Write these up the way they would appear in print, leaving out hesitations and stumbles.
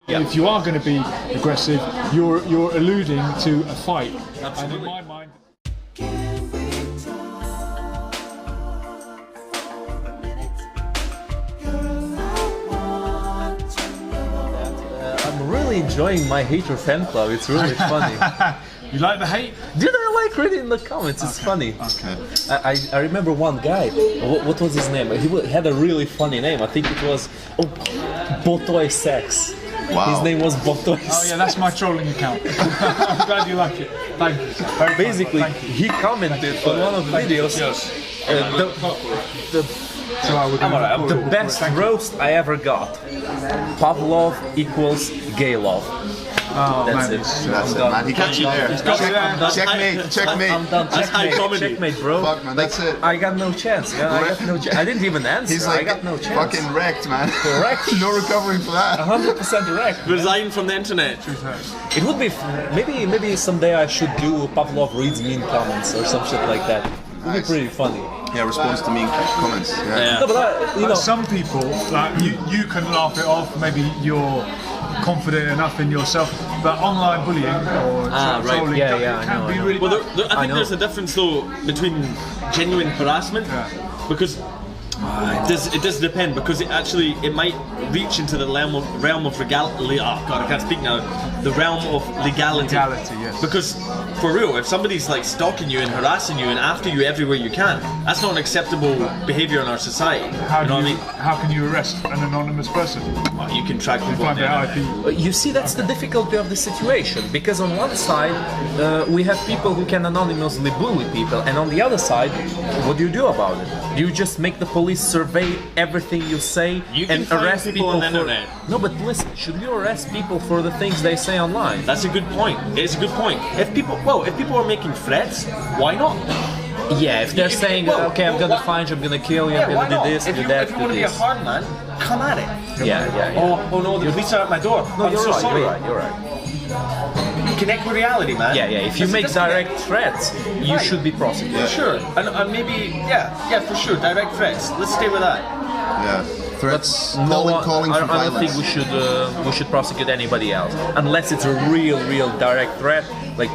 Yeah. If you are going to be aggressive, you're alluding to a fight. Absolutely. And in my mind. I'm really enjoying my hater fan club. It's really funny. You like the hate? Dude, I like reading the comments. It's funny. Okay. I remember one guy. What was his name? He had a really funny name. I think it was Botoy Sex. Wow. His name was Botoy Sex. Oh yeah, that's my trolling account. I'm glad you like it. Thank you. Very Basically, fun. Thank you. he commented on one of the videos. The best roast I ever got. Pavlov equals gay love. Oh, That's man. it. That's it, man. He got you there. got you there. Checkmate. I'm done. That's high comedy. Checkmate, bro. Fuck, man. That's it. I got no chance. Yeah, I got no chance. I didn't even answer. He's like I got no chance. fucking wrecked, man. Correct. No recovering for that. 100% wrecked. Resign from the internet. It would be maybe someday I should do Pavlov reads mean comments or some shit like that. It would be pretty funny. Yeah, response to mean comments. Yeah. No, but you know, some people, like you can laugh it off. Maybe you're confident enough in yourself, but online bullying or right. trolling I can know, be I know. really. Well, I think know. there's a difference though between genuine harassment, because it does depend, because it might reach into the realm of legality. Oh God, I can't speak now. The realm of legality. Legality, yes. Because for real, if somebody's like stalking you and harassing you and after you everywhere you can, that's not an acceptable behavior in our society. How can you arrest an anonymous person? Well, you can track people Find down. their IP. you see, that's the difficulty of the situation, because on one side we have people who can anonymously bully people, and on the other side, what do you do about it? Do you just make the police survey everything you say You can and find arrest people on the for... internet. No, but listen, should you arrest people for the things they say online? That's a good point. It's a good point. If people are making threats, why not? Yeah, if they're saying, okay, I'm gonna find you, I'm gonna kill you, I'm why gonna not? do this, If do you that, want to do be a this. hard man, come at it. Yeah. Oh no, the police are at my door. No, I'm you're so right, sorry. you're right. Connect with reality, man. Yeah. If you make direct threats, you should be prosecuted. For sure. And maybe, for sure, direct threats. Let's stay with that. Yeah. Threats. No, Calling for I don't violence. think we should prosecute anybody else unless it's a real direct threat, like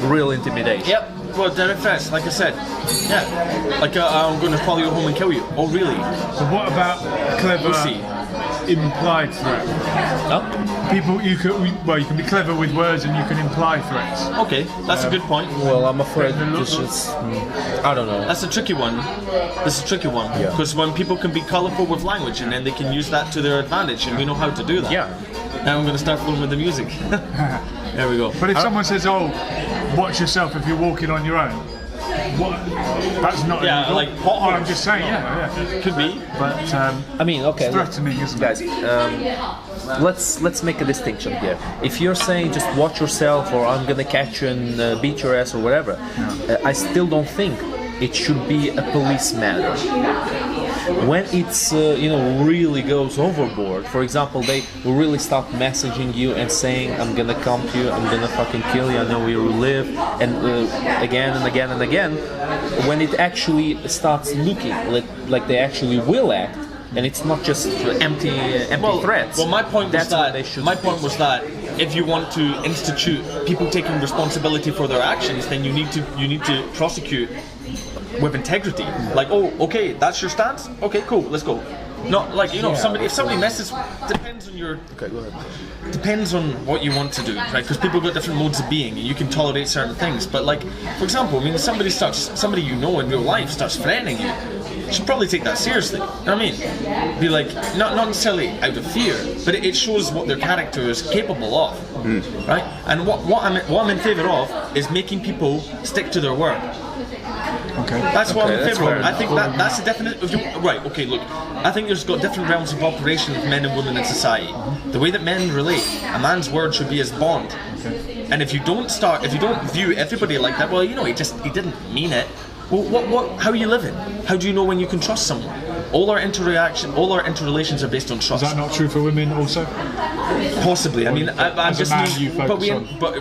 real intimidation. Yep. Well, direct threats, like I said. Yeah. Like, I'm going to follow you home and kill you. Oh, really? So what about clever We'll see. implied threat? No? People, you can be clever with words and you can imply threats. Okay, that's a good point. Well, I'm afraid this is. I don't know. That's a tricky one. That's a tricky one. Yeah. Because when people can be colourful with language and then they can use that to their advantage, and we know how to do that. Yeah. Now I'm going to start flowing with the music. There we go. But if someone says, "Oh, watch yourself if you're walking on your own," what? That's not. Yeah, illegal. like Oh, potholes. I'm just saying, yeah. Could be. But I mean, okay, look, threatening, isn't guys. it? Let's make a distinction here. If you're saying just watch yourself, or I'm gonna catch you and beat your ass or whatever, I still don't think it should be a police matter. When it's really goes overboard, for example, they really start messaging you and saying, I'm gonna come to you, I'm gonna fucking kill you, I know where you live, and again and again and again, when it actually starts looking like they actually will act, and it's not just empty threats. Well, my point was that's when they should was that if you want to institute people taking responsibility for their actions, then you need to prosecute with integrity. Like, oh, okay, that's your stance. Okay, cool, let's go. Not like if somebody messes, depends on your. Okay, go ahead. Depends on what you want to do, right? Because people got different modes of being, and you can tolerate certain things. But like, for example, I mean, if somebody you know in real life starts threatening you, you should probably take that seriously. You know what I mean? Be like, not necessarily out of fear, but it shows what their character is capable of, right? And what I'm in favour of is making people stick to their word. Okay. That's what I'm in that's favour fair of. I think that's a definite. Right. Okay. Look, I think there's got different realms of operation of men and women in society. The way that men relate, a man's word should be his bond. And if you don't view everybody like that, well, he didn't mean it. Well, how are you living? How do you know when you can trust someone? all our interrelations are based on trust. Is that not true for women also? Possibly. I mean, I'm As a just man, mean, you focus on but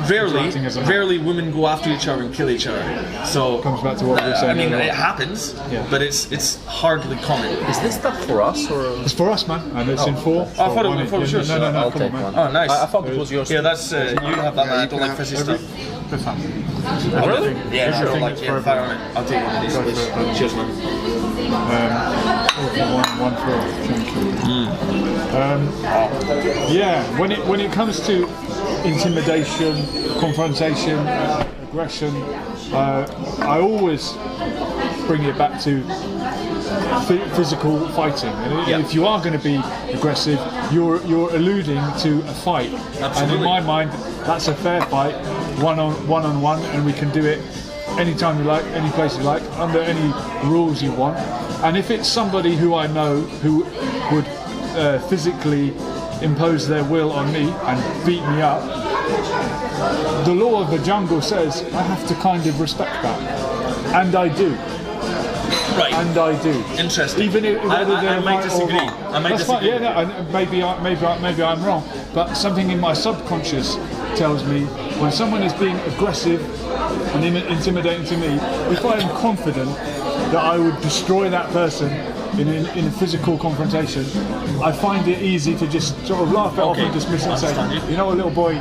rarely, interacting as a man. rarely women go after each other and kill each other. So Comes back to what we were saying I mean, earlier it on. happens, Yeah. but it's hardly common. Is this stuff for us or? It's for us, man, and it's in 4. Oh, I thought it was yours. No, I'll come take on, man. one. Oh, nice. I thought it was yours. Yeah, that's you have that. Man. I you don't can like fizzy have stuff. Good fun. Oh, really? Yeah, I Everything don't like is it. for Fire on it. I'll take one of these, Go please. for it. Cheers, man. One for thank you. Yeah, when it comes to intimidation, confrontation, aggression, I always bring it back to physical fighting. And if you are going to be aggressive, you're alluding to a fight. Absolutely. And in my mind, that's a fair fight, one on one, and we can do it anytime you like, any place you like, under any rules you want. And if it's somebody who I know who would physically impose their will on me and beat me up, the law of the jungle says I have to kind of respect that, and I do. Right. And I do. Interesting. Even if I they're might right or disagree. wrong. I might That's fine. disagree. Yeah, no, and maybe I'm wrong. But something in my subconscious tells me when someone is being aggressive and intimidating to me, if I am confident that I would destroy that person in a physical confrontation, I find it easy to just sort of laugh it off and dismiss it and Understand say, you. you know what, little boy,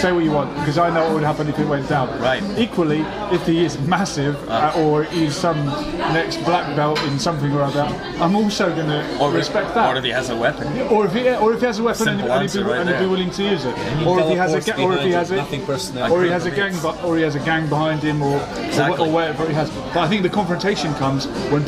say what you want, because I know what would happen if it went down. Right. Equally, if he is massive or he's some next black belt in something or other, I'm also going to respect that. Or if he has a weapon. Or if he has a weapon Simple and answer right he'd be there. willing to use it, or if he has a gang has a gang behind him, or whatever he has. But I think the confrontation comes when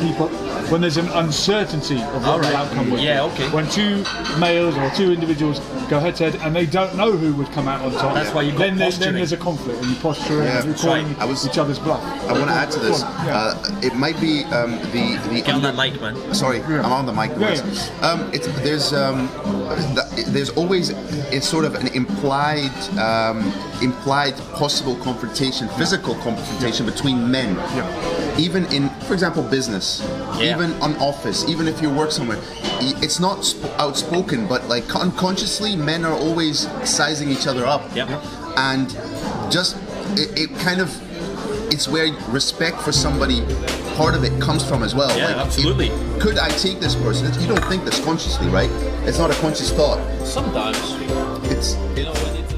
there's an uncertainty of what the outcome will be. Yeah, okay. When two males or two individuals go head to head and they don't know who would come out on top. That's why you got then posturing. there's a conflict and you posture Yeah, and you're that's calling right. each other's bluff. I want to add to this. Go on, yeah. It might be the Get on that mic, man. Sorry, I'm on the mic. Yeah, There's always it's sort of an implied possible confrontation, physical confrontation between men. Yeah. Even in, for example, business, even on office, even if you work somewhere, it's not outspoken, but like unconsciously, men are always sizing each other up. Yep. And just it kind of, it's where respect for somebody, part of it comes from as well. Yeah, absolutely. Could I take this person? You don't think this consciously, right? It's not a conscious thought. Sometimes, It's you know, when it's